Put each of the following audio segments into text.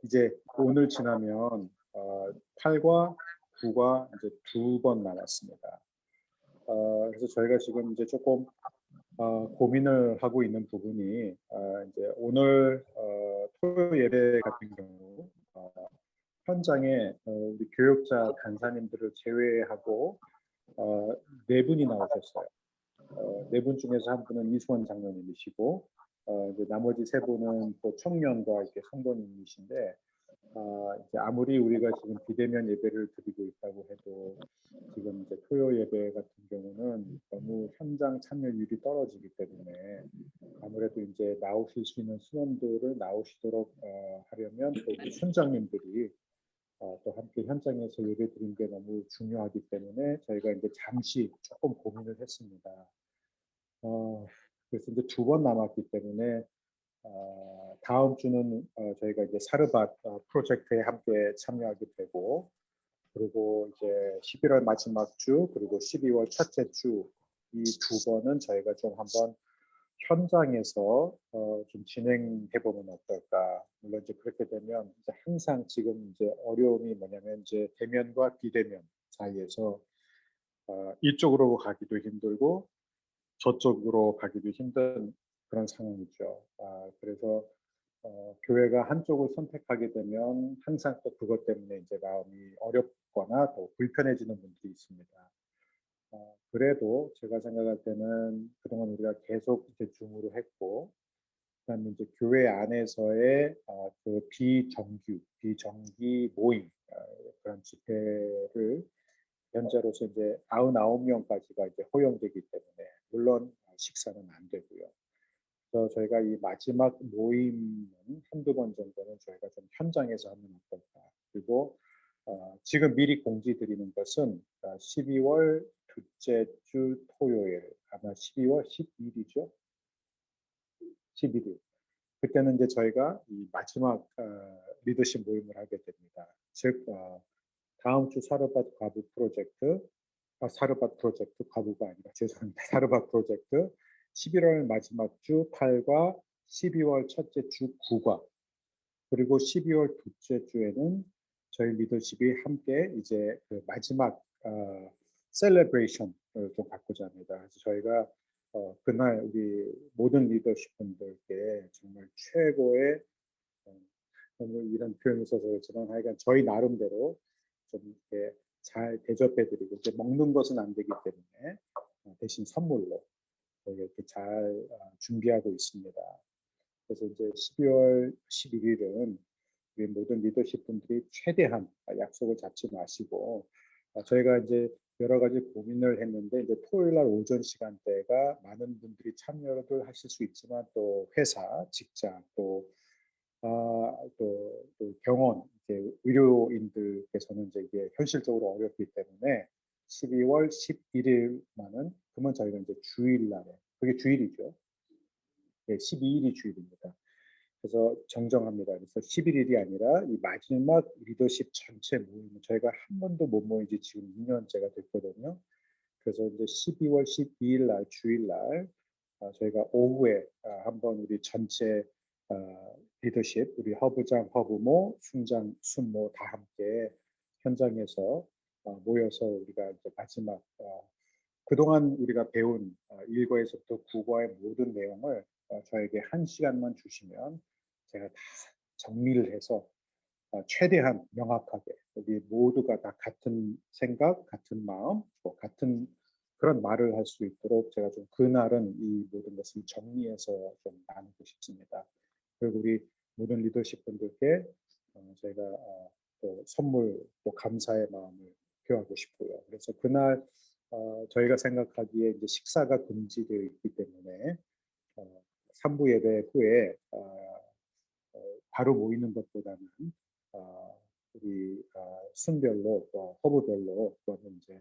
이제 오늘 지나면 8과 9가 이제 2번 남았습니다. 그래서 저희가 지금 이제 조금 고민을 하고 있는 부분이 이제 오늘 토요 예배 같은 경우 현장에 우리 교육자 간사님들을 제외하고 네 분이 나오셨어요. 네 분 중에서 한 분은 이수원 장로님이시고 이제 나머지 세 분은 또 청년과 이렇게 성도님이신데 이제 아무리 우리가 지금 비대면 예배를 드리고 있다고 해도 지금 이제 토요 예배 같은 경우는 너무 현장 참여율이 떨어지기 때문에 아무래도 이제 나오실 수 있는 수험들을 나오시도록 하려면 또 우리 순장님들이 또 함께 현장에서 예배 드리는 게 너무 중요하기 때문에 저희가 이제 잠시 조금 고민을 했습니다. 그래서 이제 2번 남았기 때문에 다음 주는 저희가 이제 사르밧 프로젝트에 함께 참여하게 되고 그리고 이제 11월 마지막 주 그리고 12월 첫째 주 이 2번은 저희가 좀 한번 현장에서 좀 진행해 보면 어떨까. 물론 이제 그렇게 되면 이제 항상 지금 이제 어려움이 뭐냐면 이제 대면과 비대면 사이에서 이쪽으로 가기도 힘들고 저쪽으로 가기도 힘든 그런 상황이죠. 그래서 교회가 한쪽을 선택하게 되면 항상 또 그것 때문에 이제 마음이 어렵거나 또 불편해지는 분들이 있습니다. 그래도 제가 생각할 때는 그동안 우리가 계속 이제 줌으로 했고, 그다음에 이제 교회 안에서의 그 비정기 모임 그런 집회를 현재로서 이제 99명까지가 이제 허용되기 때문에 물론 식사는 안 되고요. 그래서 저희가 이 마지막 모임은 한두 번 정도는 저희가 좀 현장에서 하면 어떨까. 그리고 지금 미리 공지 드리는 것은 12월 둘째 주 토요일 아마 12월 10일이죠. 11일. 그때는 이제 저희가 이 마지막 리더십 모임을 하게 됩니다. 즉 다음 주 사르밧 과부 프로젝트, 사르밧 프로젝트 과부가 아니라 죄송합니다. 사르밧 프로젝트 11월 마지막 주 8과 12월 첫째 주 9과 그리고 12월 둘째 주에는 저희 리더십이 함께 이제 그 마지막 셀레브레이션을 좀 갖고자 합니다. 그래서 저희가 그날 우리 모든 리더십 분들께 정말 최고의 너무 이런 표현을 써서 그렇지만 하여간 저희 나름대로 좀 이렇게 잘 대접해드리고 이제 먹는 것은 안 되기 때문에 대신 선물로 저희가 이렇게 잘 준비하고 있습니다. 그래서 이제 12월 11일은 우리 모든 리더십 분들이 최대한 약속을 잡지 마시고 저희가 이제 여러 가지 고민을 했는데 이제 토요일 날 오전 시간대가 많은 분들이 참여를 하실 수 있지만 또 회사, 직장 또 병원, 이제 의료인들께서는 이제 이게 현실적으로 어렵기 때문에 12월 11일만은 그러면 저희가 이제 주일날에 그게 주일이죠. 네, 12일이 주일입니다. 그래서 정정합니다. 그래서 11일이 아니라 이 마지막 리더십 전체 모임은 저희가 한 번도 못 모인 지 지금 2년째가 됐거든요. 그래서 이제 12월 12일 날 주일 날 저희가 오후에 한번 우리 전체 리더십, 우리 허부장, 허부모, 순장, 순모 다 함께 현장에서 모여서 우리가 이제 마지막 그동안 우리가 배운 1과에서부터 9과의 모든 내용을 저에게 1시간만 주시면 제가 다 정리를 해서 최대한 명확하게 우리 모두가 다 같은 생각, 같은 마음, 또 같은 그런 말을 할 수 있도록 제가 좀 그날은 이 모든 것을 정리해서 좀 나누고 싶습니다. 그리고 우리 모든 리더십 분들께 저희가 또 선물, 또 감사의 마음을 표하고 싶고요. 그래서 그날 저희가 생각하기에 이제 식사가 금지되어 있기 때문에 3부 예배 후에 바로 모이는 것보다는 우리 순별로 허브별로 그거는 이제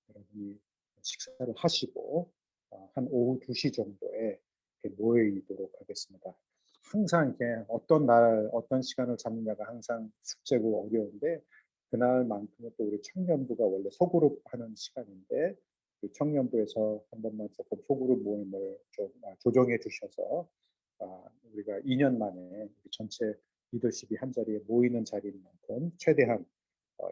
여러분이 식사를 하시고 한 오후 2시 정도에 모이도록 하겠습니다. 항상 이렇게 어떤 날 어떤 시간을 잡느냐가 항상 숙제고 어려운데 그날만큼은 또 우리 청년부가 원래 소그룹 하는 시간인데 청년부에서 한 번만 조금 소그룹 모임을 좀 조정해 주셔서 우리가 2년 만에 전체 리더십이 한 자리에 모이는 자리인 만큼 최대한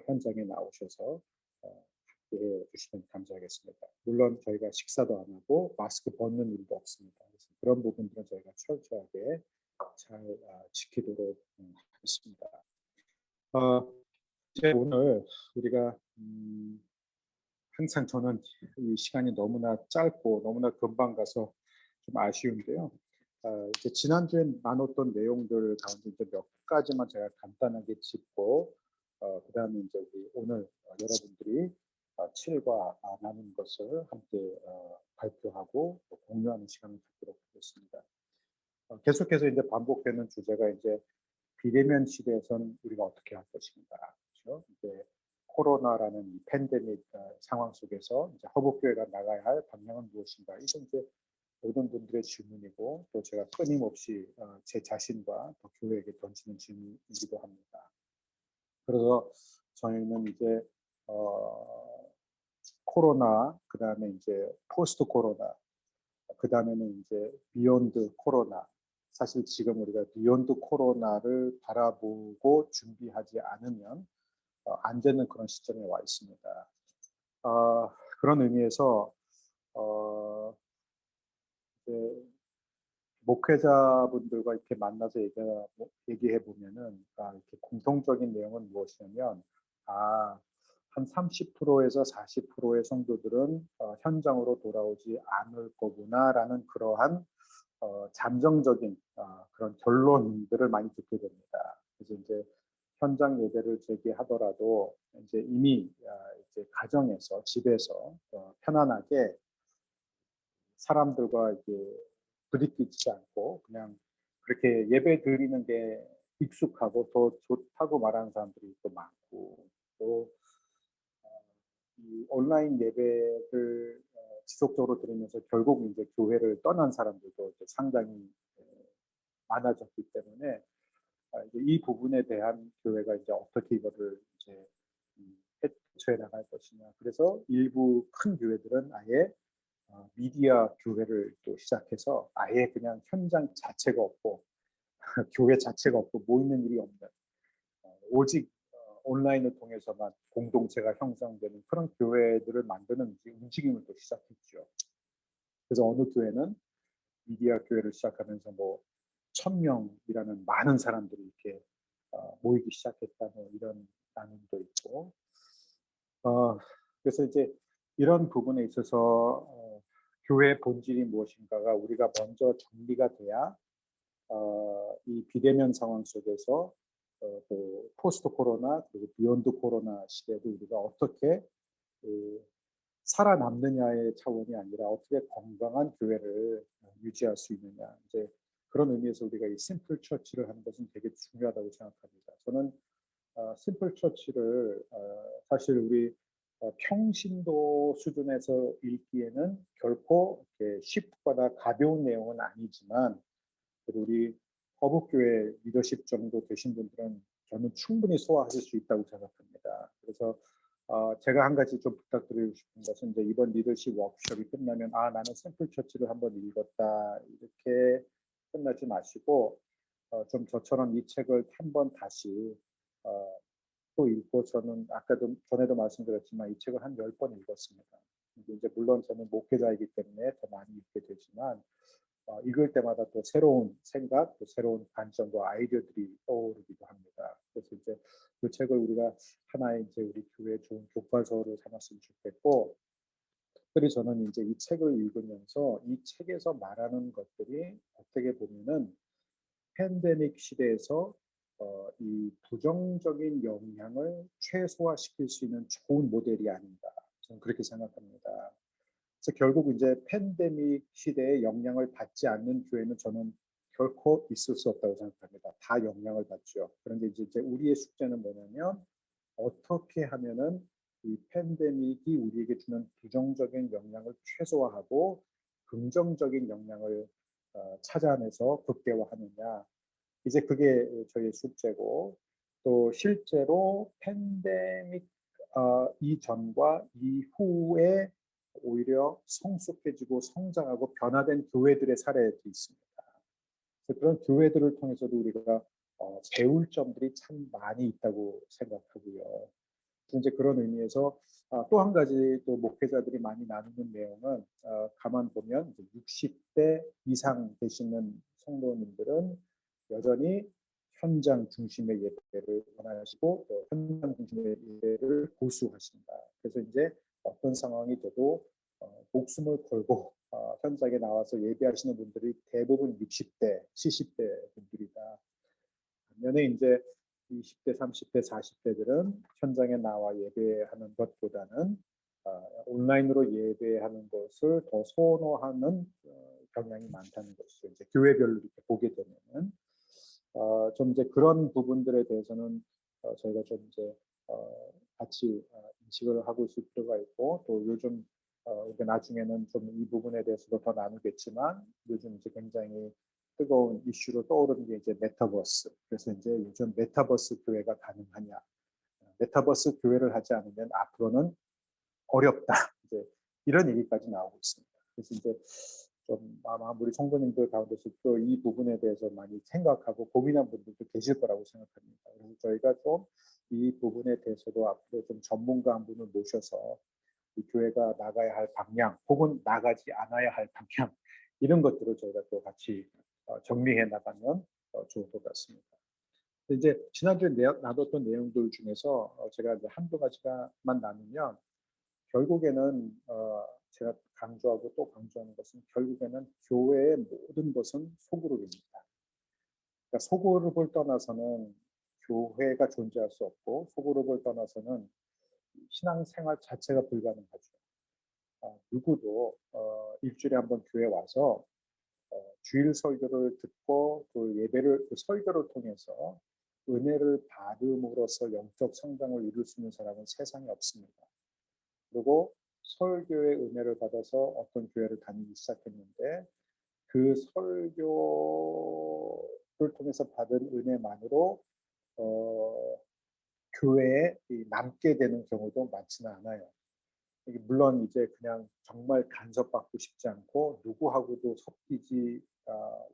현장에 나오셔서 함께해 주시면 감사하겠습니다. 물론 저희가 식사도 안 하고 마스크 벗는 일도 없습니다. 그래서 그런 부분들은 저희가 철저하게 잘 지키도록 하겠습니다. 이제 오늘 우리가 항상 저는 이 시간이 너무나 짧고 너무나 금방 가서 좀 아쉬운데요. 이제 지난주에 나눴던 내용들 가운데 이제 몇 가지만 제가 간단하게 짚고, 그다음에 이제 우리 오늘 여러분들이 칠과 나눈 것을 함께 발표하고 또 공유하는 시간을 갖도록 하겠습니다. 계속해서 이제 반복되는 주제가 이제 비대면 시대에선 우리가 어떻게 할 것인가, 그렇죠? 이제 코로나라는 이 팬데믹 상황 속에서 이제 허복교회가 나가야 할 방향은 무엇인가, 이건 이제 모든 분들의 질문이고 또 제가 끊임없이 제 자신과 또 교회에게 던지는 질문이기도 합니다. 그래서 저희는 이제 코로나, 그 다음에 이제 포스트 코로나, 그 다음에는 이제 비욘드 코로나. 사실 지금 우리가 비욘드 코로나를 바라보고 준비하지 않으면 안 되는 그런 시점에 와 있습니다. 그런 의미에서 이제 목회자분들과 이렇게 만나서 얘기해 보면은 이렇게 공통적인 내용은 무엇이냐면, 한 30%에서 40%의 성도들은 현장으로 돌아오지 않을 거구나라는 그러한 잠정적인 그런 결론들을 많이 듣게 됩니다. 그래서 이제 현장 예배를 재개하더라도 이제 이미 이제 가정에서 집에서 편안하게 사람들과 이제 부딪히지 않고 그냥 그렇게 예배 드리는 게 익숙하고 더 좋다고 말하는 사람들이 또 많고, 또 이 온라인 예배를 지속적으로 드리면서 결국 이제 교회를 떠난 사람들도 이제 상당히 많아졌기 때문에 이제 이 부분에 대한 교회가 이제 어떻게 이거를 이제 해처해 나갈 것이냐. 그래서 일부 큰 교회들은 아예 미디어 교회를 또 시작해서 아예 그냥 현장 자체가 없고 교회 자체가 없고 모이는 일이 없는, 오직 온라인을 통해서만 공동체가 형성되는 그런 교회들을 만드는 움직임을 또 시작했죠. 그래서 어느 교회는 미디어 교회를 시작하면서 뭐 1000명이라는 많은 사람들이 이렇게 모이기 시작했다, 뭐 이런 나눔도 있고, 그래서 이제 이런 부분에 있어서 교회 본질이 무엇인가가 우리가 먼저 정리가 돼야 이 비대면 상황 속에서 또 포스트 코로나 그리고 비욘드 코로나 시대도 우리가 어떻게 살아남느냐의 차원이 아니라 어떻게 건강한 교회를 유지할 수 있느냐, 이제 그런 의미에서 우리가 이 심플 처치를 하는 것은 되게 중요하다고 생각합니다. 저는 심플 처치를 사실 우리 평신도 수준에서 읽기에는 결코 쉽거나 가벼운 내용은 아니지만, 우리 허복교회 리더십 정도 되신 분들은 저는 충분히 소화하실 수 있다고 생각합니다. 그래서 제가 한 가지 좀 부탁드리고 싶은 것은, 이제 이번 리더십 워크숍이 끝나면 나는 샘플 처치를 한번 읽었다 이렇게 끝나지 마시고 좀 저처럼 이 책을 한번 다시 또 읽고, 저는 아까도 전에도 말씀드렸지만 이 책을 한 10번 읽었습니다. 이제 물론 저는 목회자이기 때문에 더 많이 읽게 되지만 읽을 때마다 또 새로운 생각, 또 새로운 관점과 아이디어들이 떠오르기도 합니다. 그래서 이제 그 책을 우리가 하나의 이제 우리 교회 좋은 교과서로 삼았으면 좋겠고, 특별히 저는 이제 이 책을 읽으면서 이 책에서 말하는 것들이 어떻게 보면은 팬데믹 시대에서 이 부정적인 영향을 최소화시킬 수 있는 좋은 모델이 아닌가, 저는 그렇게 생각합니다. 그래서 결국 이제 팬데믹 시대에 영향을 받지 않는 교회는 저는 결코 있을 수 없다고 생각합니다. 다 영향을 받죠. 그런데 이제 우리의 숙제는 뭐냐면, 어떻게 하면은 이 팬데믹이 우리에게 주는 부정적인 영향을 최소화하고 긍정적인 영향을 찾아내서 극대화하느냐. 이제 그게 저희의 숙제고, 또 실제로 팬데믹 이전과 이후에 오히려 성숙해지고 성장하고 변화된 교회들의 사례도 있습니다. 그래서 그런 교회들을 통해서도 우리가 배울 점들이 참 많이 있다고 생각하고요. 이제 그런 의미에서 또 한 가지 또 목회자들이 많이 나누는 내용은 가만 보면 60대 이상 되시는 성도님들은 여전히 현장 중심의 예배를 원하시고 또 현장 중심의 예배를 고수하신다. 그래서 이제 어떤 상황이 돼도 목숨을 걸고 현장에 나와서 예배하시는 분들이 대부분 60대, 70대 분들이다. 반면에 이제 20대, 30대, 40대들은 현장에 나와 예배하는 것보다는 온라인으로 예배하는 것을 더 선호하는 경향이 많다는 것이죠. 이제 교회별로 이렇게 보게 되면은 좀 이제 그런 부분들에 대해서는 저희가 좀 이제 같이 인식을 하고 있을 필요가 있고 또 요즘 이제 나중에는 좀 이 부분에 대해서도 더 나누겠지만 요즘 이제 굉장히 뜨거운 이슈로 떠오르는 게 이제 메타버스. 그래서 이제 요즘 메타버스 교회가 가능하냐? 메타버스 교회를 하지 않으면 앞으로는 어렵다. 이제 이런 얘기까지 나오고 있습니다. 그래서 이제 좀 아마 우리 성도님들 가운데서 또 이 부분에 대해서 많이 생각하고 고민한 분들도 계실 거라고 생각합니다. 그래서 저희가 좀 이 부분에 대해서도 앞으로 좀 전문가 한 분을 모셔서 이 교회가 나가야 할 방향 혹은 나가지 않아야 할 방향 이런 것들을 저희가 또 같이 정리해 나가면 좋을 것 같습니다. 이제 지난주에 나눴던 내용들 중에서 제가 이제 한두 가지만 나누면 결국에는 제가 강조하고 또 강조하는 것은 결국에는 교회의 모든 것은 소그룹입니다. 그러니까 소그룹을 떠나서는 교회가 존재할 수 없고 소그룹을 떠나서는 신앙생활 자체가 불가능하죠. 누구도 일주일에 한번 교회 와서 주일 설교를 듣고 그 예배를 그 설교를 통해서 은혜를 받음으로써 영적 성장을 이룰 수 있는 사람은 세상에 없습니다. 그리고 설교의 은혜를 받아서 어떤 교회를 다니기 시작했는데 그 설교를 통해서 받은 은혜만으로 교회에 남게 되는 경우도 많지는 않아요. 물론 이제 그냥 정말 간섭받고 싶지 않고 누구하고도 섞이지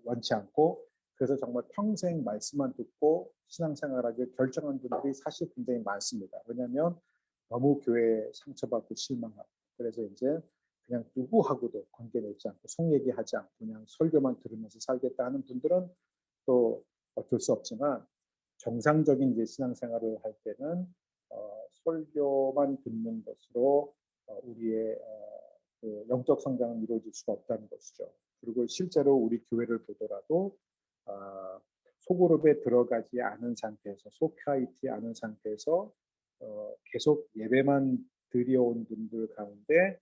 원치 않고 그래서 정말 평생 말씀만 듣고 신앙생활하기 결정한 분들이 사실 굉장히 많습니다. 왜냐하면 너무 교회에 상처받고 실망하고 그래서 이제 그냥 누구하고도 관계 맺지 않고 속 얘기하지 않고 그냥 설교만 들으면서 살겠다 하는 분들은 또 어쩔 수 없지만 정상적인 이제 신앙생활을 할 때는 설교만 듣는 것으로 우리의 그 영적 성장은 이루어질 수가 없다는 것이죠. 그리고 실제로 우리 교회를 보더라도 소그룹에 들어가지 않은 상태에서 속하 있지 않은 상태에서 계속 예배만 드려온 분들 가운데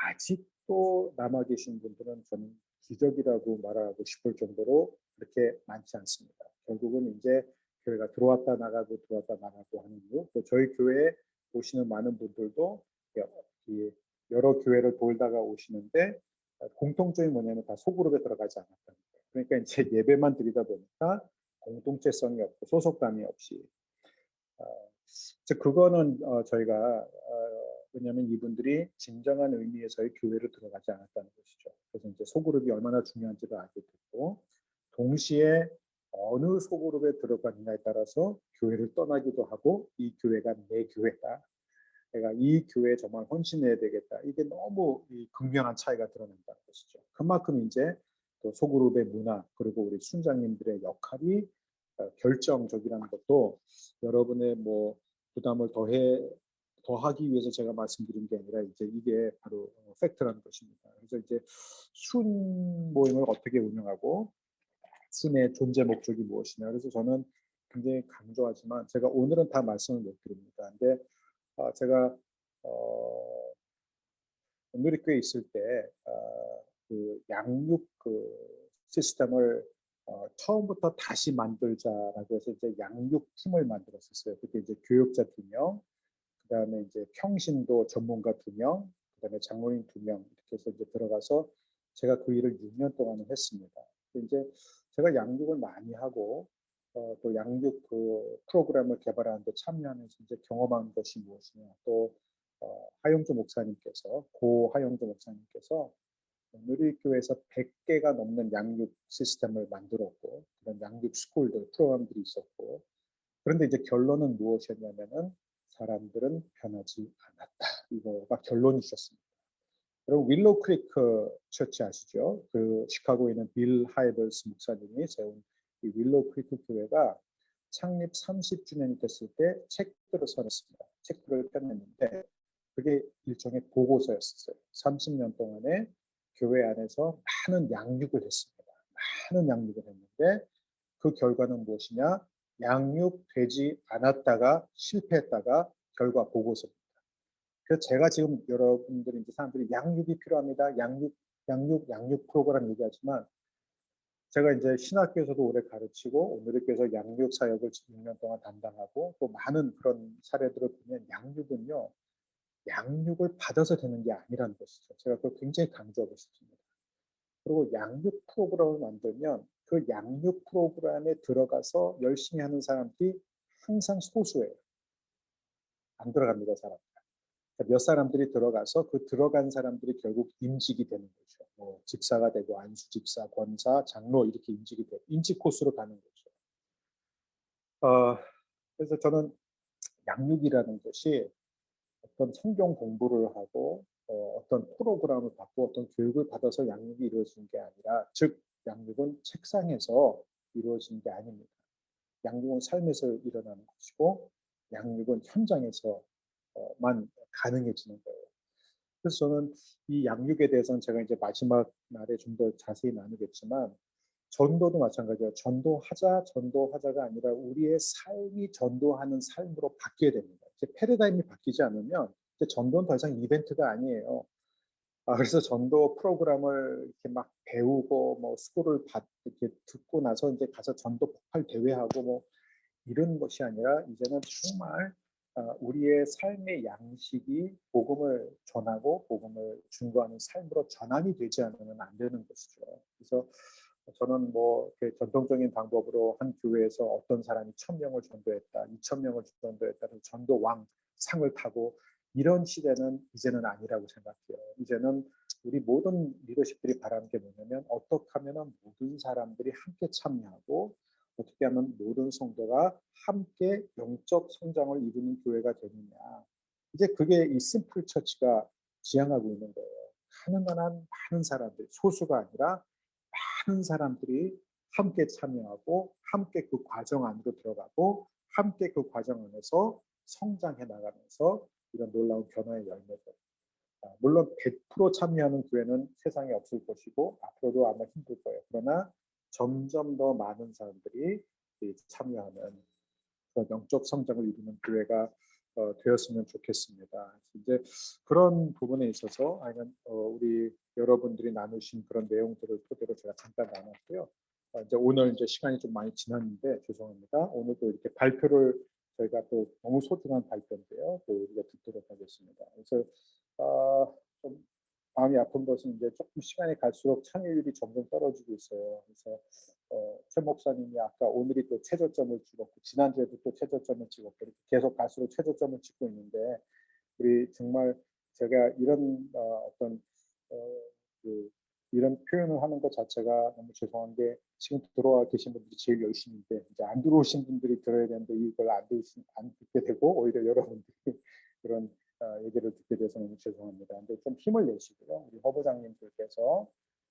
아직도 남아 계신 분들은 저는 기적이라고 말하고 싶을 정도로 그렇게 많지 않습니다. 결국은 이제 교회가 들어왔다 나가고 들어왔다 나가고 하는 이유, 또 저희 교회에 오시는 많은 분들도 여러 교회를 돌다가 오시는데 공통점이 뭐냐면 다 소그룹에 들어가지 않았다는 거예요. 그러니까 이제 예배만 드리다 보니까 공동체성이 없고 소속감이 없이 그거는 저희가 왜냐하면 이분들이 진정한 의미에서의 교회로 들어가지 않았다는 것이죠. 그래서 이제 소그룹이 얼마나 중요한지를 알게 됐고 동시에 어느 소그룹에 들어가느냐에 따라서 교회를 떠나기도 하고 이 교회가 내 교회다. 내가 이 교회에 정말 헌신해야 되겠다. 이게 너무 극명한 차이가 드러난다는 것이죠. 그만큼 이제 또 소그룹의 문화 그리고 우리 순장님들의 역할이 결정적이라는 것도 여러분의 뭐 부담을 더하기 위해서 제가 말씀드린 게 아니라 이제 이게 바로 팩트라는 것입니다. 그래서 이제 순 모임을 어떻게 운영하고 순의 존재 목적이 무엇이냐. 그래서 저는 굉장히 강조하지만 제가 오늘은 다 말씀을 못 드립니다. 근데 제가 누리교에 있을 때 그 양육 그 시스템을 처음부터 다시 만들자라고 해서 이제 양육팀을 만들었었어요. 그때 이제 교육자 2명, 그다음에 이제 평신도 전문가 2명, 그다음에 장로님 2명 이렇게 해서 이제 들어가서 제가 그 일을 6년 동안을 했습니다. 이제 제가 양육을 많이 하고 또 양육 그 프로그램을 개발하는데 참여하면서 이제 경험한 것이 무엇이냐. 또 하용주 목사님께서 고 하용주 목사님께서 누리교회에서 100개가 넘는 양육 시스템을 만들었고 그런 양육 스쿨들 프로그램들이 있었고 그런데 이제 결론은 무엇이었냐면은 사람들은 변하지 않았다. 이거가 결론이셨습니다. 그리고 윌로우 크리크 처치 아시죠? 그 시카고에 있는 빌 하이벌스 목사님이 세운 이 윌로우 크리크 교회가 창립 30주년이 됐을 때 책들을 써냈습니다. 책들을 펴냈는데 그게 일종의 보고서였어요. 30년 동안에 교회 안에서 많은 양육을 했습니다. 많은 양육을 했는데 그 결과는 무엇이냐? 양육되지 않았다가 실패했다가 결과 보고서입니다. 그래서 제가 지금 여러분들이 이제 사람들이 양육이 필요합니다. 양육 프로그램 얘기하지만 제가 이제 신학교에서도 오래 가르치고 오늘교에서 양육 사역을 6년 동안 담당하고 또 많은 그런 사례들을 보면 양육은요. 양육을 받아서 되는 게 아니라는 것이죠. 제가 그걸 굉장히 강조하고 싶습니다. 그리고 양육 프로그램을 만들면 그 양육 프로그램에 들어가서 열심히 하는 사람들이 항상 소수예요. 안 들어갑니다, 사람들. 몇 사람들이 들어가서 그 들어간 사람들이 결국 임직이 되는 거죠. 뭐 집사가 되고 안수집사, 권사, 장로 이렇게 임직이 되고 임직 코스로 가는 거죠. 그래서 저는 양육이라는 것이 어떤 성경 공부를 하고 어떤 프로그램을 받고 어떤 교육을 받아서 양육이 이루어지는 게 아니라 즉 양육은 책상에서 이루어지는 게 아닙니다. 양육은 삶에서 일어나는 것이고 양육은 현장에서만 가능해지는 거예요. 그래서 저는 이 양육에 대해서는 제가 이제 마지막 날에 좀 더 자세히 나누겠지만 전도도 마찬가지예요. 전도하자가 아니라 우리의 삶이 전도하는 삶으로 바뀌어야 됩니다. 이제 패러다임이 바뀌지 않으면 이제 전도는 더 이상 이벤트가 아니에요. 그래서 전도 프로그램을 이렇게 막 배우고 뭐 수고를 이렇게 듣고 나서 이제 가서 전도 폭발 대회하고 뭐 이런 것이 아니라 이제는 정말 우리의 삶의 양식이 복음을 전하고 복음을 증거하는 삶으로 전환이 되지 않으면 안 되는 것이죠. 그래서 저는 뭐 전통적인 방법으로 한 교회에서 어떤 사람이 1000명을 전도했다, 2000명을 전도했다, 전도왕 상을 타고 이런 시대는 이제는 아니라고 생각해요. 이제는 우리 모든 리더십들이 바라는 게 뭐냐면 어떻게 하면 모든 사람들이 함께 참여하고 어떻게 하면 모든 성도가 함께 영적 성장을 이루는 교회가 되느냐. 이제 그게 이 심플 처치가 지향하고 있는 거예요. 가능한 많은 사람들, 소수가 아니라 많은 사람들이 함께 참여하고 함께 그 과정 안으로 들어가고 함께 그 과정 안에서 성장해 나가면서 이런 놀라운 변화의 열매들. 물론 100% 참여하는 교회는 세상에 없을 것이고 앞으로도 아마 힘들 거예요. 그러나 점점 더 많은 사람들이 참여하는 그런 영적 성장을 이루는 교회가 되었으면 좋겠습니다. 이제 그런 부분에 있어서 아니면 우리 여러분들이 나누신 그런 내용들을 토대로 제가 잠깐 나눴고요. 이제 오늘 이제 시간이 좀 많이 지났는데 죄송합니다. 오늘 또 이렇게 발표를 저희가 또 너무 소중한 발표인데요. 또 우리가 듣도록 하겠습니다. 그래서 좀 마음이 아픈 것은 이제 조금 시간이 갈수록 참여율이 점점 떨어지고 있어요. 그래서 최 목사님이 아까 오늘이 또 최저점을 찍었고 지난주에도 또 최저점을 찍었고 이렇게 계속 갈수록 최저점을 찍고 있는데 우리 정말 제가 이런 어떤 이런 표현을 하는 것 자체가 너무 죄송한 게 지금 들어와 계신 분들이 제일 열심인데 이제 안 들어오신 분들이 들어야 되는데 이걸 안 듣게 되고 오히려 여러분들이 그런 얘기를 듣게 돼서 너무 죄송합니다. 근데 좀 힘을 내시고요. 우리 허부장님들께서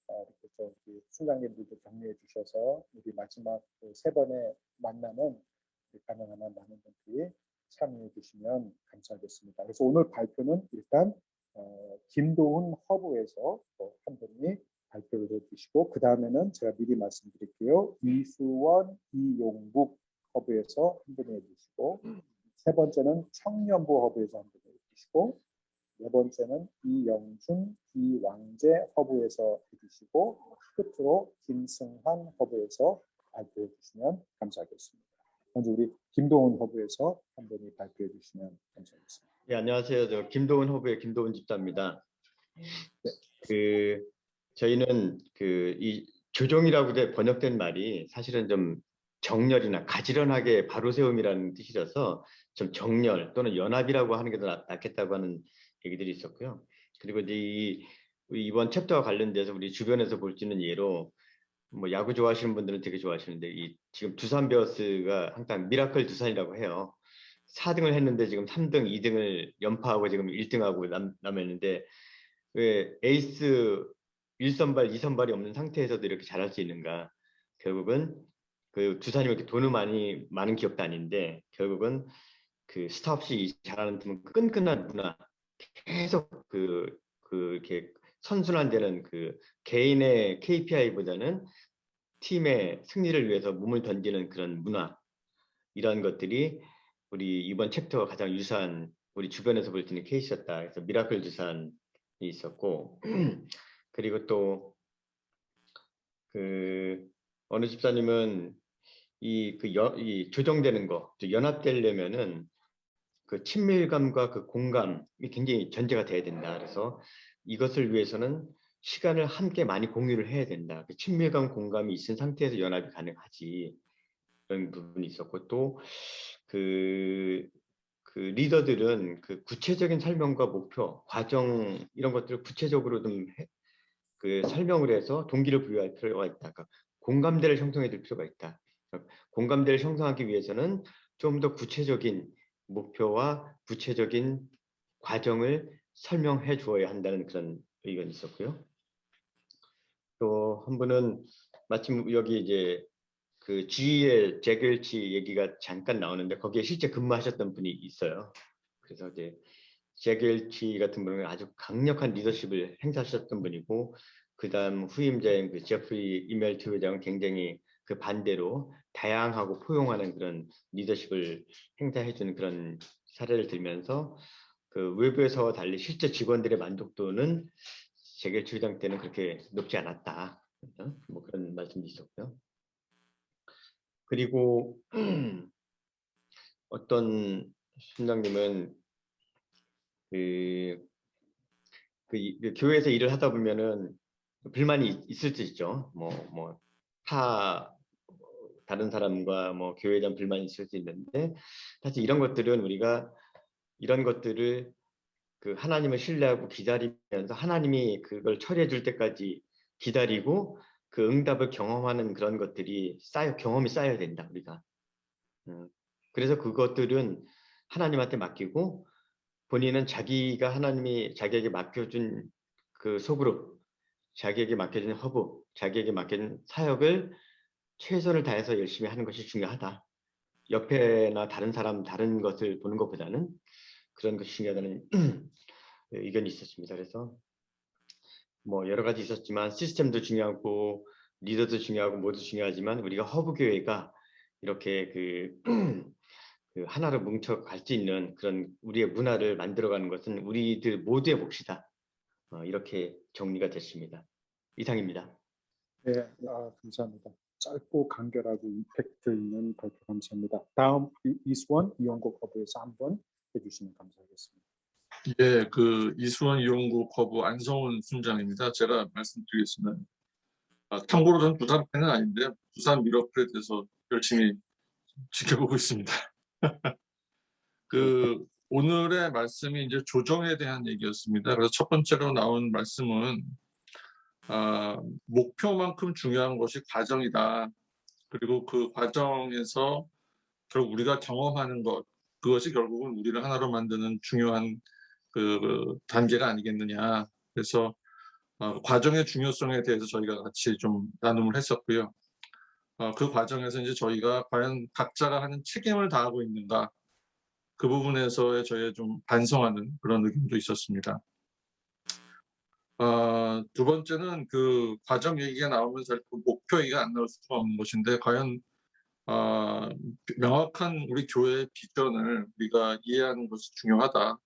이렇게 저기 순장님들도 격려해 주셔서 우리 마지막 세 번의 만남은 가능한 한 많은 분들이 참여해 주시면 감사하겠습니다. 그래서 오늘 발표는 일단 김도훈 허브에서 한 분이 발표를 해주시고 그 다음에는 제가 미리 말씀드릴게요. 이수원, 이용국 허브에서 한 분이 해주시고 세 번째는 청년부 허브에서 한 분이 해주시고 네 번째는 이영준, 이왕재 허브에서 해주시고 끝으로 김승환 허브에서 발표해 주시면 감사하겠습니다. 먼저 우리 김도훈 허브에서 한 분이 발표해 주시면 감사하겠습니다. 네, 안녕하세요. 저 김도훈 허브의 김도훈 집사입니다. 네. 저희는 이 조정이라고 번역된 말이 사실은 좀 정렬이나 가지런하게 바로 세움이라는 뜻이라서 좀 정렬 또는 연합이라고 하는 게 더 낫겠다고 하는 얘기들이 있었고요. 그리고 이제 이번 챕터와 관련돼서 우리 주변에서 볼 수 있는 예로 뭐 야구 좋아하시는 분들은 되게 좋아하시는데 이 지금 두산 베어스가 항상 미라클 두산이라고 해요. 4등을 했는데 지금 3등, 2등을 연파하고 지금 1등하고 남았는데 왜 에이스 1선발, 2선발이 없는 상태에서도 이렇게 잘할 수 있는가? 결국은 그 두산이 이렇게 돈을 많은 기업도 아닌데 결국은 그 스타 없이 잘하는 팀은 끈끈한 문화, 계속 이렇게 선순환되는 그 개인의 KPI보다는 팀의 승리를 위해서 몸을 던지는 그런 문화, 이런 것들이 우리 이번 챕터가 가장 유사한 우리 주변에서 볼 수 있는 케이스였다. 그래서 미라클 두산이 있었고 그리고 또 그 어느 집사님은 이 조정되는 거, 연합되려면은 그 친밀감과 그 공감이 굉장히 전제가 돼야 된다. 그래서 이것을 위해서는 시간을 함께 많이 공유를 해야 된다. 그 친밀감, 공감이 있은 상태에서 연합이 가능하지. 그런 부분이 있었고 또 그 리더들은 그 구체적인 설명과 목표, 과정 이런 것들을 구체적으로 그 설명을 해서 동기를 부여할 필요가 있다. 그러니까 공감대를 형성해 줄 필요가 있다. 그러니까 공감대를 형성하기 위해서는 좀 더 구체적인 목표와 구체적인 과정을 설명해 주어야 한다는 그런 의견이 있었고요. 또 한 분은 마침 여기 이제 그 GE의 잭 웰치 얘기가 잠깐 나오는데 거기에 실제 근무하셨던 분이 있어요. 그래서 이제 잭 웰치 같은 분은 아주 강력한 리더십을 행사하셨던 분이고 그다음 후임자인 그 제프리 이멜트 회장은 굉장히 그 반대로 다양하고 포용하는 그런 리더십을 행사해주는 그런 사례를 들면서 그 외부에서와 달리 실제 직원들의 만족도는 잭 웰치 회장 때는 그렇게 높지 않았다. 뭐 그런 말씀도 있었고요. 그리고 어떤 순장님은 그, 그 교회에서 일을 하다 보면은 불만이 있을 수 있죠. 다른 사람과 뭐 교회에 대한 불만이 있을 수 있는데 사실 이런 것들은 우리가 이런 것들을 그 하나님을 신뢰하고 기다리면서 하나님이 그걸 처리해 줄 때까지 기다리고 그 응답을 경험하는 그런 것들이 경험이 쌓여야 된다 우리가. 그래서 그것들은 하나님한테 맡기고 본인은 자기가 하나님이 자기에게 맡겨준 그 소그룹, 자기에게 맡겨진 허브, 자기에게 맡겨진 사역을 최선을 다해서 열심히 하는 것이 중요하다. 옆에나 다른 사람, 다른 것을 보는 것보다는 그런 것이 중요하다는 의견이 있었습니다. 그래서 뭐 여러 가지 있었지만 시스템도 중요하고 리더도 중요하고 모두 중요하지만 우리가 허브 교회가 이렇게 그 하나로 뭉쳐 갈 수 있는 그런 우리의 문화를 만들어가는 것은 우리들 모두의 몫이다. 이렇게 정리가 됐습니다. 이상입니다. 네, 감사합니다. 짧고 간결하고 임팩트 있는 발표 감사합니다. 다음 이수원 이용국 허브에서 한번 해주시면 감사하겠습니다. 예, 그 이수원 이용국 허브 안성훈 순장입니다. 제가 말씀드리겠습니다. 참고로 전 부산 팬은 아닌데 부산 미러클에 대해서 열심히 지켜보고 있습니다. 그 오늘의 말씀이 이제 조정에 대한 얘기였습니다. 그래서 첫 번째로 나온 말씀은 목표만큼 중요한 것이 과정이다. 그리고 그 과정에서 결국 우리가 경험하는 것, 그것이 결국은 우리를 하나로 만드는 중요한 그 단계가 아니겠느냐. 그래서 과정의 중요성에 대해서 저희가 같이 좀 나눔을 했었고요. 그 과정에서 이제 저희가 과연 각자가 하는 책임을 다하고 있는가, 그 부분에서의 저희의 좀 반성하는 그런 의견도 있었습니다. 두 번째는 그 과정 얘기가 나오면서 그 목표 얘기가 안 나올 수가 없는 것인데 과연 명확한 우리 교회의 비전을 우리가 이해하는 것이 중요하다.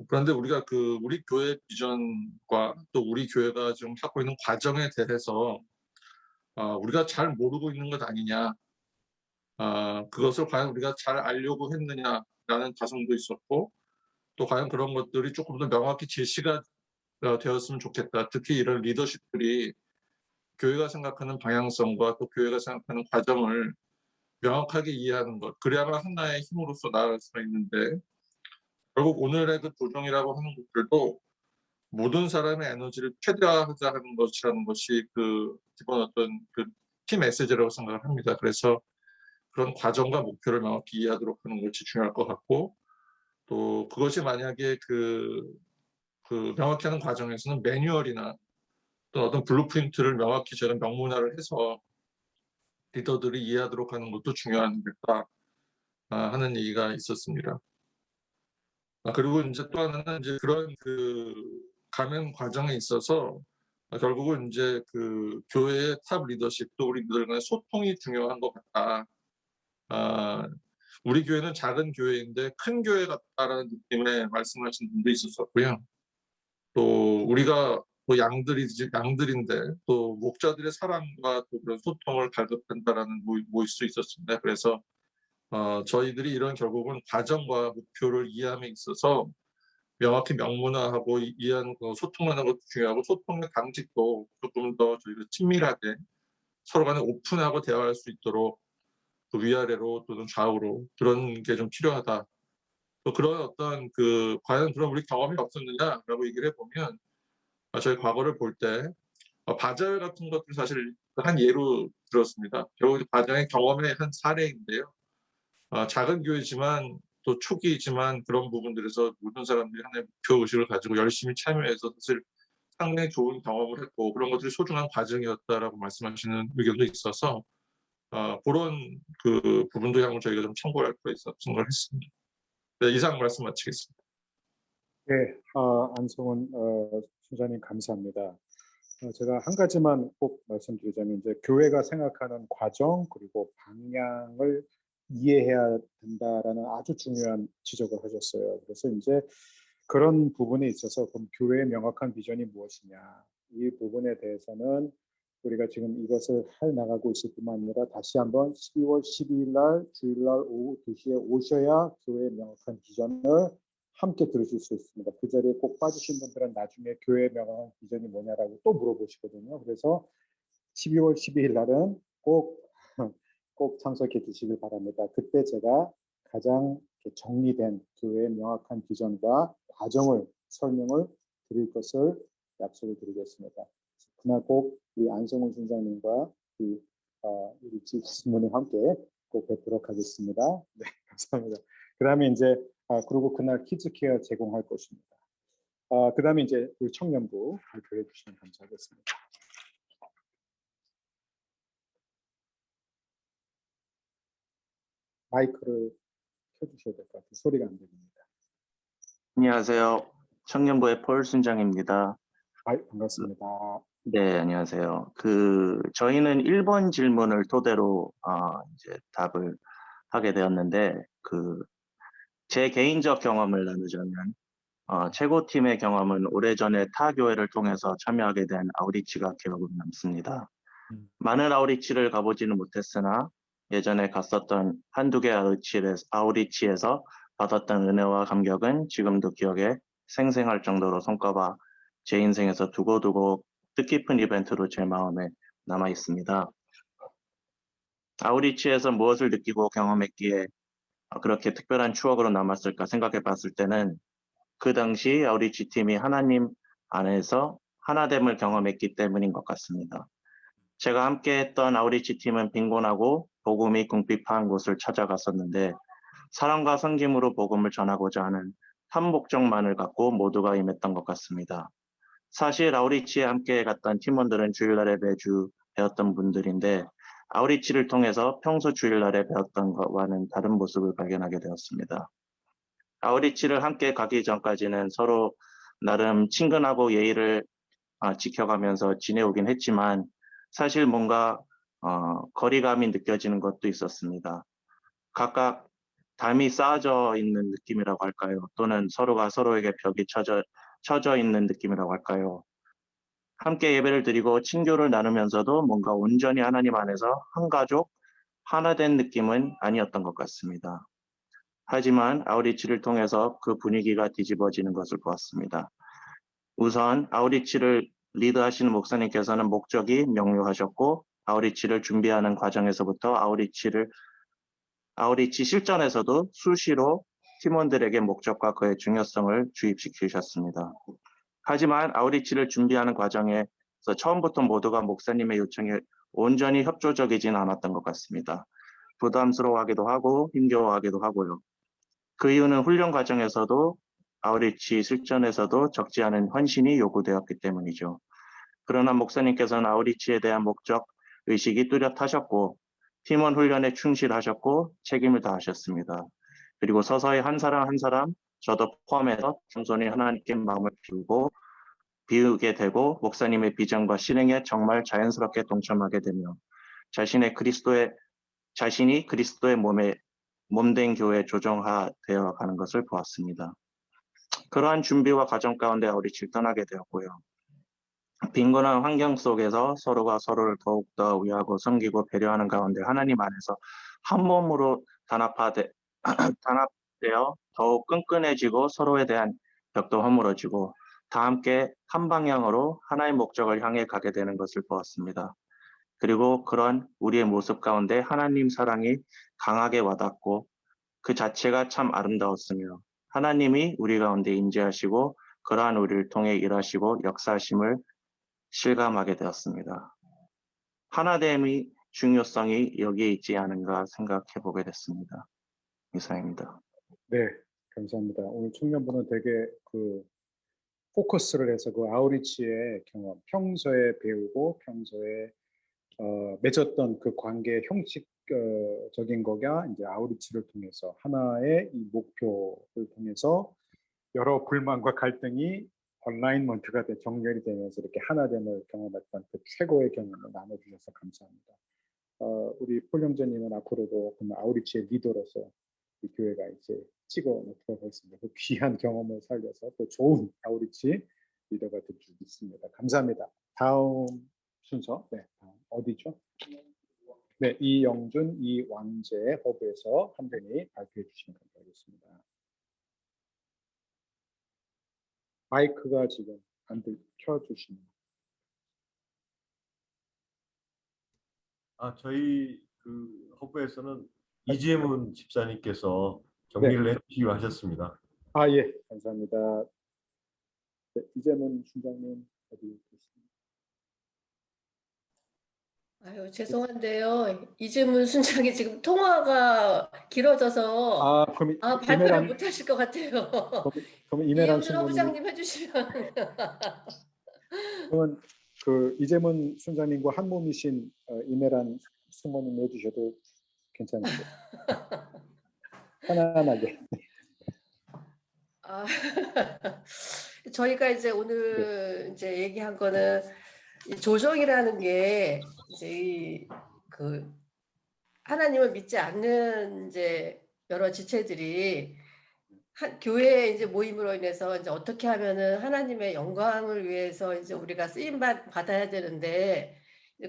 그런데 우리가 우리 교회 비전과 또 우리 교회가 지금 하고 있는 과정에 대해서 우리가 잘 모르고 있는 것 아니냐. 그것을 과연 우리가 잘 알려고 했느냐라는 가슴도 있었고 또 과연 그런 것들이 조금 더 명확히 제시가 되었으면 좋겠다. 특히 이런 리더십들이 교회가 생각하는 방향성과 또 교회가 생각하는 과정을 명확하게 이해하는 것. 그래야만 하나의 힘으로서 나아갈 수가 있는데 결국 오늘의 그 조정이라고 하는 것들도 모든 사람의 에너지를 최대화하자 하는 것이라는 것이 그 기본 어떤 그 키 메시지라고 생각을 합니다. 그래서 그런 과정과 목표를 명확히 이해하도록 하는 것이 중요할 것 같고, 또 그것이 만약에 그 명확히 하는 과정에서는 매뉴얼이나 또 어떤 블루프린트를 명확히 저는 명문화를 해서 리더들이 이해하도록 하는 것도 중요하겠다 하는 얘기가 있었습니다. 그리고 이제 또 하나는 이제 그런 그 가면 과정에 있어서 결국은 이제 그 교회의 탑 리더십 또 우리 리더들 간의 소통이 중요한 것 같다. 우리 교회는 작은 교회인데 큰 교회 같다라는 느낌의 말씀하신 분도 있었었고요. 또 우리가 또 양들인데 또 목자들의 사랑과 또 그런 소통을 갈급한다라는 모일 수 있었습니다. 그래서 저희들이 이런 결국은 과정과 목표를 이해함에 있어서 명확히 명문화하고 이해하는 거, 소통하는 것도 중요하고 소통의 방식도 조금 더 저희가 친밀하게 서로 간에 오픈하고 대화할 수 있도록 그 위아래로 또는 좌우로 그런 게 좀 필요하다. 또 그런 어떤 그 과연 그런 우리 경험이 없었느냐라고 얘기를 해보면 저희 과거를 볼 때 바자회 같은 것들 사실 한 예로 들었습니다. 결국 바자회 경험의 한 사례인데요. 작은 교회지만 또 초기이지만 그런 부분들에서 모든 사람들이 하나의 목표 의식을 가지고 열심히 참여해서 사실 상당히 좋은 경험을 했고 그런 것들이 소중한 과정이었다라고 말씀하시는 의견도 있어서 그런 그 부분도 향후 저희가 좀 참고할 필요가 있어 생각을 했습니다. 네, 이상 말씀 마치겠습니다. 네, 안성훈 순사님 감사합니다. 제가 한 가지만 꼭 말씀드리자면 이제 교회가 생각하는 과정 그리고 방향을 이해해야 된다라는 아주 중요한 지적을 하셨어요. 그래서 이제 그런 부분에 있어서 그럼 교회의 명확한 비전이 무엇이냐 이 부분에 대해서는 우리가 지금 이것을 해 나가고 있을 뿐만 아니라 다시 한번 12월 12일 날 주일날 오후 2시에 오셔야 교회의 명확한 비전을 함께 들으실 수 있습니다. 그 자리에 꼭 빠지신 분들은 나중에 교회의 명확한 비전이 뭐냐라고 또 물어보시거든요. 그래서 12월 12일 날은 꼭 참석해 주시길 바랍니다. 그때 제가 가장 정리된 교회의 명확한 비전과 과정을 설명을 드릴 것을 약속을 드리겠습니다. 그날 꼭 우리 안성훈 순장님과 우리 지스모님 함께 꼭 뵙도록 하겠습니다. 네, 감사합니다. 그다음에 이제 그리고 그날 키즈케어 제공할 것입니다. 그다음에 이제 우리 청년부 발표해 주시면 감사하겠습니다. 마이크를 켜주셔야 될 것 같아요. 소리가 안 들립니다. 안녕하세요. 청년부의 폴 순장입니다. 반갑습니다. 네, 안녕하세요. 저희는 1번 질문을 토대로 이제 답을 하게 되었는데 제 개인적 경험을 나누자면 최고팀의 경험은 오래전에 타 교회를 통해서 참여하게 된 아우리치가 기억으로 남습니다. 많은 아우리치를 가보지는 못했으나 예전에 갔었던 한두 개 아우리치에서 받았던 은혜와 감격은 지금도 기억에 생생할 정도로 손꼽아 제 인생에서 두고두고 뜻깊은 이벤트로 제 마음에 남아 있습니다. 아우리치에서 무엇을 느끼고 경험했기에 그렇게 특별한 추억으로 남았을까 생각해 봤을 때는 그 당시 아우리치 팀이 하나님 안에서 하나됨을 경험했기 때문인 것 같습니다. 제가 함께했던 아우리치 팀은 빈곤하고 복음이 궁핍한 곳을 찾아갔었는데 사랑과 섬김으로 복음을 전하고자 하는 한 목적만을 갖고 모두가 임했던 것 같습니다. 사실 아우리치에 함께 갔던 팀원들은 주일날에 매주 배웠던 분들인데 아우리치를 통해서 평소 주일날에 배웠던 것과는 다른 모습을 발견하게 되었습니다. 아우리치를 함께 가기 전까지는 서로 나름 친근하고 예의를 지켜가면서 지내오긴 했지만 사실 뭔가 거리감이 느껴지는 것도 있었습니다. 각각 담이 쌓아져 있는 느낌이라고 할까요? 또는 서로가 서로에게 벽이 쳐져 있는 느낌이라고 할까요? 함께 예배를 드리고 친교를 나누면서도 뭔가 온전히 하나님 안에서 한 가족, 하나 된 느낌은 아니었던 것 같습니다. 하지만 아우리치를 통해서 그 분위기가 뒤집어지는 것을 보았습니다. 우선 아우리치를 리드하시는 목사님께서는 목적이 명료하셨고 아우리치를 준비하는 과정에서부터 아우리치 실전에서도 수시로 팀원들에게 목적과 그의 중요성을 주입시키셨습니다. 하지만 아우리치를 준비하는 과정에서 처음부터 모두가 목사님의 요청에 온전히 협조적이진 않았던 것 같습니다. 부담스러워하기도 하고 힘겨워하기도 하고요. 그 이유는 훈련 과정에서도 아우리치 실전에서도 적지 않은 헌신이 요구되었기 때문이죠. 그러나 목사님께서는 아우리치에 대한 목적 의식이 뚜렷하셨고 팀원 훈련에 충실하셨고 책임을 다하셨습니다. 그리고 서서히 한 사람 한 사람 저도 포함해서 겸손히 하나님께 마음을 비우게 되고 목사님의 비전과 실행에 정말 자연스럽게 동참하게 되며 자신이 그리스도의 몸된 교회에 조정되어 가는 것을 보았습니다. 그러한 준비와 과정 가운데 아우리치를 떠나게 되었고요. 빈곤한 환경 속에서 서로가 서로를 더욱더 위하고 섬기고 배려하는 가운데 하나님 안에서 한 몸으로 단합되어 더욱 끈끈해지고 서로에 대한 벽도 허물어지고 다 함께 한 방향으로 하나의 목적을 향해 가게 되는 것을 보았습니다. 그리고 그런 우리의 모습 가운데 하나님 사랑이 강하게 와닿고 그 자체가 참 아름다웠으며 하나님이 우리 가운데 임재하시고 그러한 우리를 통해 일하시고 역사하심을 실감하게 되었습니다. 하나됨의 중요성이 여기에 있지 않은가 생각해 보게 됐습니다. 이상입니다. 네, 감사합니다. 오늘 청년부는 되게 그 포커스를 해서 그 아우리치의 경험, 평소에 배우고 평소에 맺었던 그 관계 형식적인 거가 이제 아우리치를 통해서 하나의 이 목표를 통해서 여러 불만과 갈등이 얼라인먼트가 정렬이 되면서 이렇게 하나됨을 경험했던 그 최고의 경험을 나눠주셔서 감사합니다. 우리 폴 형제님은 앞으로도 아우리치의 리더로서 이 교회가 이제 찍어 놓도록 하겠습니다. 그 귀한 경험을 살려서 또 좋은 아우리치 리더가 될 줄 믿습니다. 감사합니다. 다음 순서, 네, 다음 어디죠? 네, 이영준, 이왕재 허브에서 한 분이 발표해 주시면 감사하겠습니다. 마이크가 지금 안 켜주시면. 저희 그 허브에서는 이재문 집사님께서 정리를 해주시기로 하셨습니다. 예, 감사합니다. 네, 이재문 순장님 어디 계십니까? 아유, 죄송한데요. 이재문 순장이 지금 통화가 길어져서 그럼 발표를 못 하실 것 같아요. 그럼 이내란 이영준 허부장님 해주시면. 그러면 그 이재문 순장님과 한 몸이신 이내란 수모님 해주셔도 괜찮은데. 편안하게. 저희가 이제 오늘 이제 얘기한 거는 이 조정이라는 게 이제 그 하나님을 믿지 않는 이제 여러 지체들이 교회 이제 모임으로 인해서 이제 어떻게 하면은 하나님의 영광을 위해서 이제 우리가 쓰임 받아야 되는데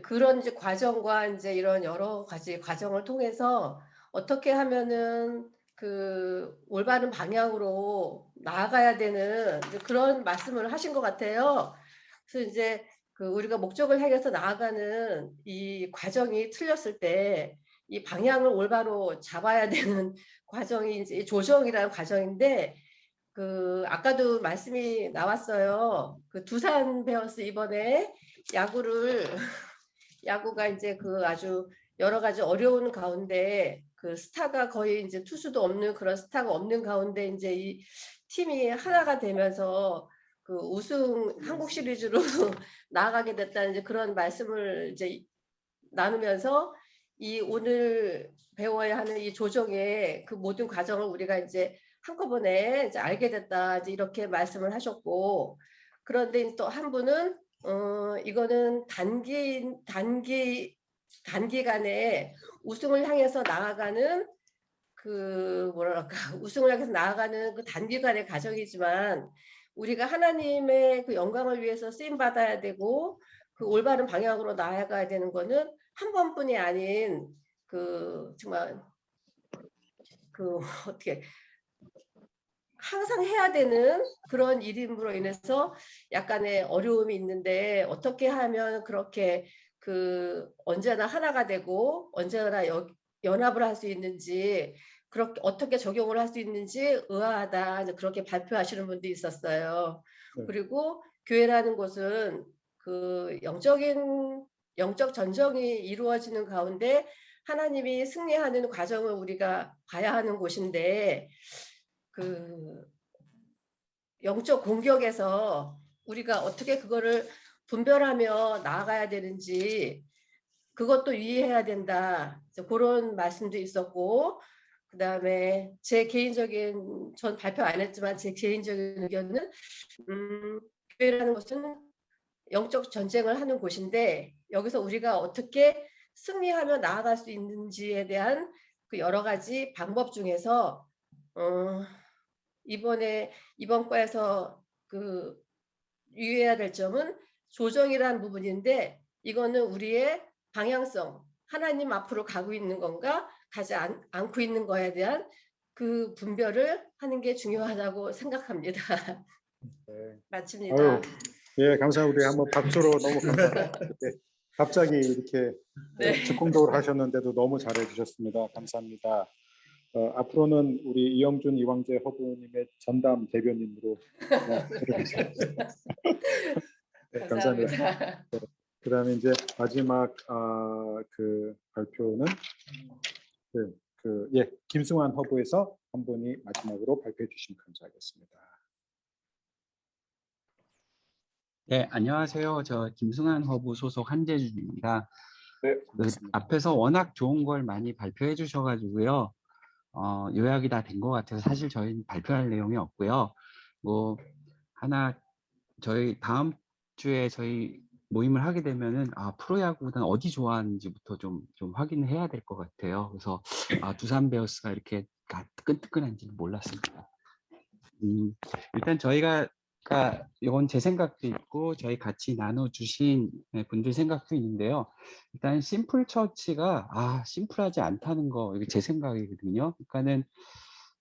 그런 이제 과정과 이제 이런 여러 가지 과정을 통해서 어떻게 하면은 그 올바른 방향으로 나아가야 되는 그런 말씀을 하신 것 같아요. 그래서 이제 그 우리가 목적을 향해서 나아가는 이 과정이 틀렸을 때 이 방향을 올바로 잡아야 되는 과정이 이제 조정이라는 과정인데 그 아까도 말씀이 나왔어요. 그 두산 베어스 이번에 야구가 이제 그 아주 여러 가지 어려운 가운데 그 스타가 거의 이제 투수도 없는 그런 스타가 없는 가운데 이제 이 팀이 하나가 되면서 그 우승 한국 시리즈로 나아가게 됐다는 이제 그런 말씀을 이제 나누면서 이 오늘 배워야 하는 이 조정의 그 모든 과정을 우리가 이제 한꺼번에 이제 알게 됐다 이제 이렇게 말씀을 하셨고 그런데 또 한 분은 이거는 단기간에 우승을 향해서 나아가는 그 뭐랄까 우승을 향해서 나아가는 그 단기간의 과정이지만 우리가 하나님의 그 영광을 위해서 쓰임 받아야 되고 그 올바른 방향으로 나아가야 되는 거는 한 번뿐이 아닌 그 정말 그 어떻게 항상 해야 되는 그런 일임으로 인해서 약간의 어려움이 있는데 어떻게 하면 그렇게 그 언제나 하나가 되고 언제나 연합을 할 수 있는지 그렇게 어떻게 적용을 할 수 있는지 의아하다 이제 그렇게 발표하시는 분도 있었어요. 네. 그리고 교회라는 곳은 그 영적 전쟁이 이루어지는 가운데 하나님이 승리하는 과정을 우리가 봐야 하는 곳인데 그 영적 공격에서 우리가 어떻게 그거를 분별하며 나아가야 되는지 그것도 유의해야 된다. 그런 말씀도 있었고 그다음에 제 개인적인 전 발표 안 했지만 제 개인적인 의견은 교회라는 것은 영적 전쟁을 하는 곳인데 여기서 우리가 어떻게 승리하며 나아갈 수 있는지에 대한 그 여러 가지 방법 중에서 이번 과에서 그 유의해야 될 점은 조정이라는 부분인데 이거는 우리의 방향성, 하나님 앞으로 가고 있는 건가 가지 않고 있는 거에 대한 그 분별을 하는 게 중요하다고 생각합니다. 네. 마칩니다. 아유, 예, 감사합니다. 우리 한번 박수로 너무 감사합니다. 네, 갑자기 이렇게 네. 즉흥적으로 하셨는데도 너무 잘해주셨습니다. 감사합니다. 앞으로는 우리 이영준 이왕재 허브님의 전담 대변인으로 들어가겠습니다. 네, 감사합니다. 감사합니다. 그다음에 이제 마지막 그 발표는 김승환 허브에서 한 분이 마지막으로 발표해 주시면 감사하겠습니다. 네, 안녕하세요. 저 김승환 허브 소속 한재준입니다. 네, 그 앞에서 워낙 좋은 걸 많이 발표해 주셔가지고요. 요약이 다 된 것 같아서 사실 저희는 발표할 내용이 없고요. 뭐 하나 저희 다음 주에 저희 모임을 하게 되면은 프로야구는 어디 좋아하는지부터 좀 확인해야 될 것 같아요. 그래서 두산 베어스가 이렇게 뜨끈뜨끈한지는 몰랐습니다. 일단 저희가 이건 제 생각도 있고 저희 같이 나눠주신 분들 생각도 있는데요. 일단 심플 처치가 심플하지 않다는 거 이게 제 생각이거든요. 그러니까는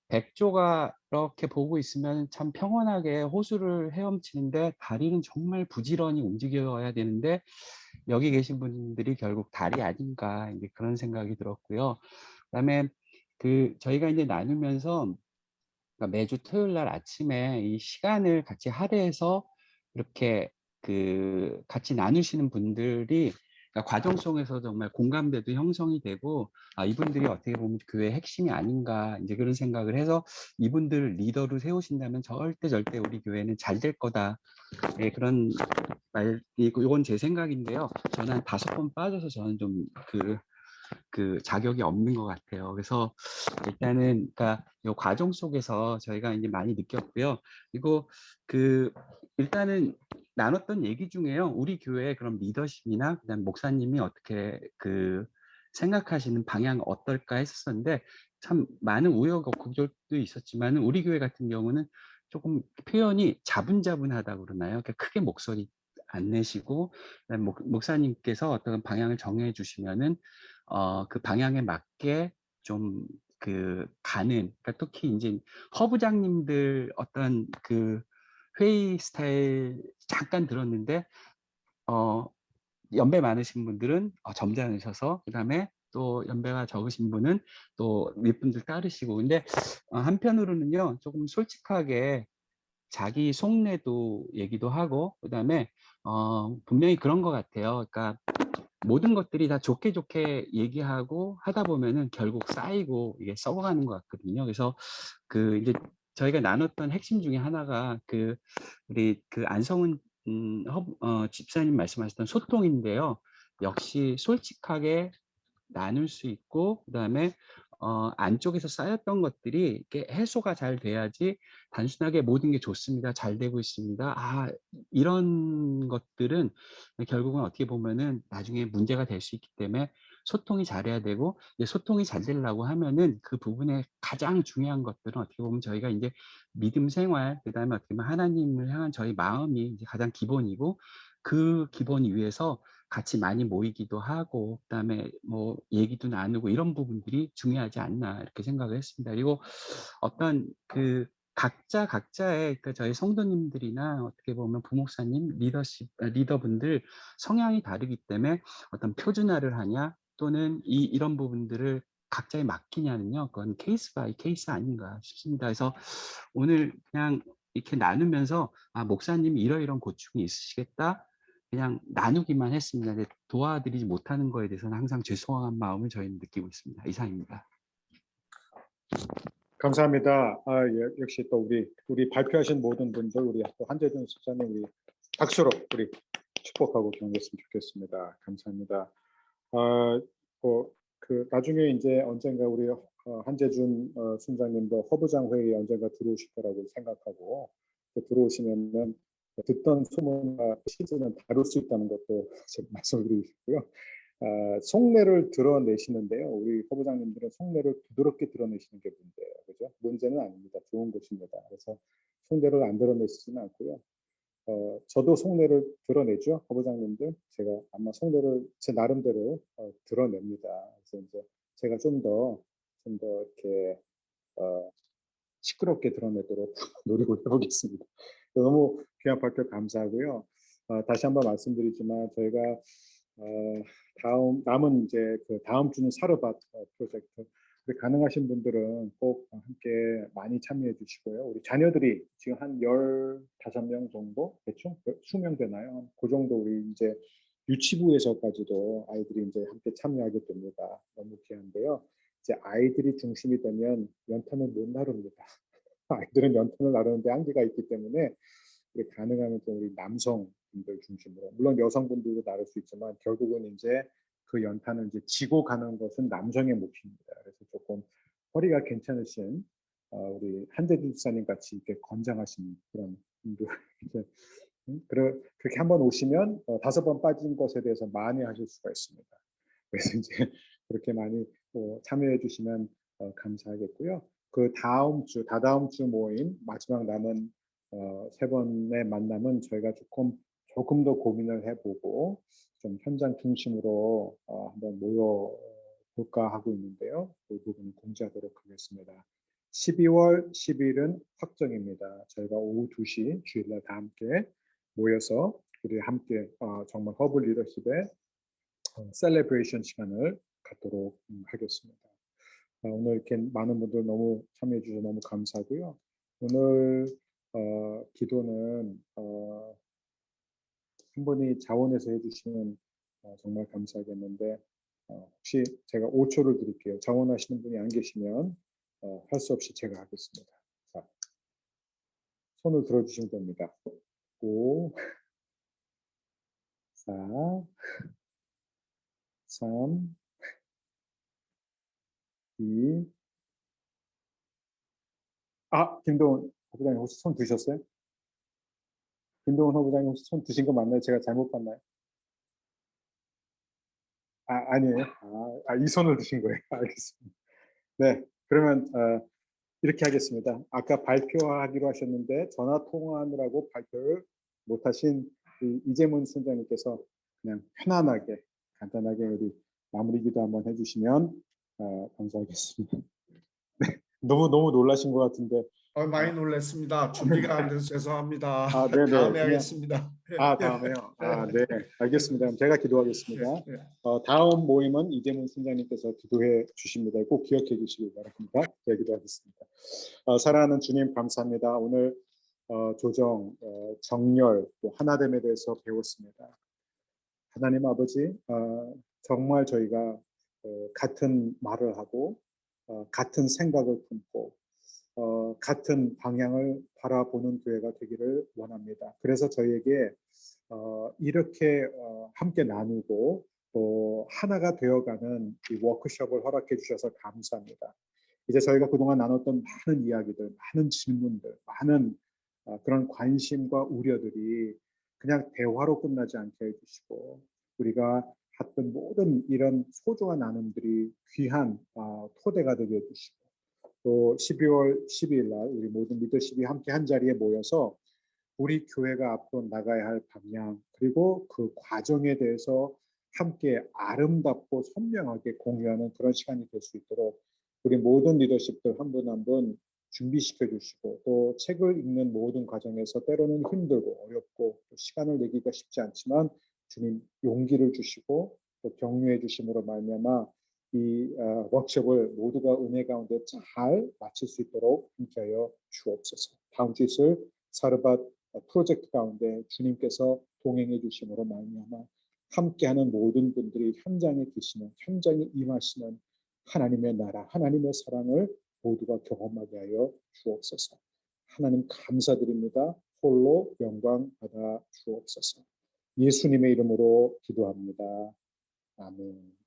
백조가 이렇게 보고 있으면 참 평온하게 호수를 헤엄치는데 다리는 정말 부지런히 움직여야 되는데 여기 계신 분들이 결국 달이 아닌가 이제 그런 생각이 들었고요. 그다음에 저희가 이제 나누면서 그러니까 매주 토요일 날 아침에 이 시간을 같이 할애해서 이렇게 같이 나누시는 분들이 그러니까 과정 속에서 정말 공감대도 형성이 되고 이분들이 어떻게 보면 교회의 핵심이 아닌가 이제 그런 생각을 해서 이분들을 리더로 세우신다면 절대 우리 교회는 잘 될 거다. 네, 그런 이건 제 생각인데요. 저는 한 5번 빠져서 저는 좀 자격이 없는 것 같아요. 그래서 일단은 그러니까 이 과정 속에서 저희가 이제 많이 느꼈고요. 그리고 일단은 나눴던 얘기 중에요. 우리 교회의 그런 리더십이나 그다음 목사님이 어떻게 생각하시는 방향 어떨까 했었는데 참 많은 우여곡절도 있었지만 우리 교회 같은 경우는 조금 표현이 자분자분하다고 그러나요? 그러니까 크게 목소리 안 내시고 목사님께서 어떤 방향을 정해 주시면은 그 방향에 맞게 좀 가는 그러니까 특히 이제 허부장님들 어떤 회의 스타일 잠깐 들었는데 연배 많으신 분들은 점잖으셔서 그다음에 또 연배가 적으신 분은 또 몇 분들 따르시고 근데 한편으로는요 조금 솔직하게 자기 속내도 얘기도 하고 그다음에 분명히 그런 것 같아요. 그러니까 모든 것들이 다 좋게 얘기하고 하다 보면은 결국 쌓이고 이게 썩어가는 것 같거든요. 그래서 이제 저희가 나눴던 핵심 중에 하나가 우리 안성훈 집사님 말씀하셨던 소통인데요. 역시 솔직하게 나눌 수 있고 그다음에 안쪽에서 쌓였던 것들이 이렇게 해소가 잘 돼야지 단순하게 모든 게 좋습니다. 잘 되고 있습니다. 이런 것들은 결국은 어떻게 보면은 나중에 문제가 될 수 있기 때문에 소통이 잘해야 되고 소통이 잘 되려고 하면은 그 부분에 가장 중요한 것들은 어떻게 보면 저희가 이제 믿음 생활 그다음에 어떻게 보면 하나님을 향한 저희 마음이 이제 가장 기본이고 그 기본 위에서 같이 많이 모이기도 하고 그다음에 뭐 얘기도 나누고 이런 부분들이 중요하지 않나 이렇게 생각을 했습니다. 그리고 어떤 각자의 그러니까 저희 성도님들이나 어떻게 보면 부목사님 리더분들 성향이 다르기 때문에 어떤 표준화를 하냐 또는 이런 부분들을 각자에 맡기냐는요. 그건 케이스 바이 케이스 아닌가 싶습니다. 그래서 오늘 그냥 이렇게 나누면서 목사님이 이러이러한 고충이 있으시겠다. 그냥 나누기만 했습니다. 근데 도와드리지 못하는 거에 대해서는 항상 죄송한 마음을 저희는 느끼고 있습니다. 이상입니다. 감사합니다. 역시 또 우리 발표하신 모든 분들, 우리 또 한재준 집사님 우리 박수로 우리 축복하고 격려했으면 좋겠습니다. 감사합니다. 나중에 이제 언젠가 우리 한재준 순장님도 허부장 회의 언젠가 들어오실 거라고 생각하고 들어오시면은 듣던 소문과 시즌은 다룰 수 있다는 것도 제가 말씀드리고 싶고요. 속내를 드러내시는데요. 우리 허부장님들은 속내를 부드럽게 드러내시는 게 문제예요. 그죠? 문제는 아닙니다. 좋은 것입니다. 그래서 속내를 안 드러내시지는 않고요. 저도 속내를 드러내죠. 허부장님들. 제가 아마 속내를 제 나름대로 드러냅니다. 그래서 이제 제가 좀 더 이렇게 시끄럽게 드러내도록 노력을 해보겠습니다. 너무 귀한 발표 감사하고요. 다시 한번 말씀드리지만 저희가 남은 이제 그 다음 주는 사르밧 프로젝트. 가능하신 분들은 꼭 함께 많이 참여해 주시고요. 우리 자녀들이 지금 한 15명 정도 대충 수명 되나요? 그 정도 우리 이제 유치부에서까지도 아이들이 이제 함께 참여하게 됩니다. 너무 귀한데요. 이제 아이들이 중심이 되면 연탄을 못 나릅니다. 아이들은 연탄을 나르는데 한계가 있기 때문에 우리 가능하면 좀 우리 남성분들 중심으로, 물론 여성분들도 나를 수 있지만 결국은 이제 그 연탄을 이제 지고 가는 것은 남성의 몫입니다. 그래서 조금 허리가 괜찮으신 우리 한재준 집사님 같이 이렇게 건장하신 그런 분들 이제 그렇게 한번 오시면 5번 빠진 것에 대해서 만회하실 수가 있습니다. 그래서 이제 그렇게 많이 참여해 주시면 감사하겠고요. 그 다음 주, 다다음 주 모임 마지막 남은 3번의 만남은 저희가 조금 더 고민을 해보고 좀 현장 중심으로 한번 모여볼까 하고 있는데요. 그 부분을 공지하도록 하겠습니다. 12월 10일은 확정입니다. 저희가 오후 2시 주일날 다 함께 모여서 우리 함께 정말 허브 리더십의 셀레브레이션 시간을 갖도록 하겠습니다. 오늘 이렇게 많은 분들 너무 참여해 주셔서 너무 감사하고요. 오늘 기도는 한 분이 자원해서 해주시면 정말 감사하겠는데 혹시 제가 5초를 드릴게요. 자원하시는 분이 안 계시면 할 수 없이 제가 하겠습니다. 자, 손을 들어주시면 됩니다. 5, 4, 3, 2, 김동훈 허부장님 혹시 손 드셨어요? 김동훈 허부장님 혹시 손 드신 거 맞나요? 제가 잘못 봤나요? 아니에요. 이 손을 드신 거예요. 알겠습니다. 네, 그러면 이렇게 하겠습니다. 아까 발표하기로 하셨는데 전화 통화하느라고 발표를 못하신 이재문 순장님께서 그냥 편안하게 간단하게 우리 마무리 기도 한번 해주시면 감사하겠습니다. 네, 너무 놀라신 것 같은데. 많이 놀랐습니다. 준비가 안 돼서 죄송합니다. 네네. 다음에 하겠습니다. 다음에요. 네, 알겠습니다. 그럼 제가 기도하겠습니다. 다음 모임은 이재문 순장님께서 기도해 주십니다. 꼭 기억해 주시기 바랍니다. 제가 기도하겠습니다. 사랑하는 주님 감사합니다. 오늘 조정, 정렬, 또 하나됨에 대해서 배웠습니다. 하나님 아버지, 정말 저희가 같은 말을 하고 같은 생각을 품고 같은 방향을 바라보는 교회가 되기를 원합니다. 그래서 저희에게 이렇게 함께 나누고 또 하나가 되어가는 이 워크숍을 허락해 주셔서 감사합니다. 이제 저희가 그동안 나눴던 많은 이야기들, 많은 질문들, 많은 그런 관심과 우려들이 그냥 대화로 끝나지 않게 해주시고 우리가 했던 모든 이런 소중한 나눔들이 귀한 토대가 되게 해주시고 또 12월 12일 날 우리 모든 리더십이 함께 한 자리에 모여서 우리 교회가 앞으로 나가야 할 방향 그리고 그 과정에 대해서 함께 아름답고 선명하게 공유하는 그런 시간이 될 수 있도록 우리 모든 리더십들 한 분 한 분 준비시켜 주시고 또 책을 읽는 모든 과정에서 때로는 힘들고 어렵고 또 시간을 내기가 쉽지 않지만 주님 용기를 주시고 또 격려해 주심으로 말미암아 이 워크숍을 모두가 은혜 가운데 잘 마칠 수 있도록 함께하여 주옵소서. 다음 주 있을 사르밧 프로젝트 가운데 주님께서 동행해 주심으로 말미암아 함께하는 모든 분들이 현장에 계시는, 현장에 임하시는 하나님의 나라, 하나님의 사랑을 모두가 경험하게 하여 주옵소서. 하나님 감사드립니다. 홀로 영광 받아 주옵소서. 예수님의 이름으로 기도합니다. 아멘.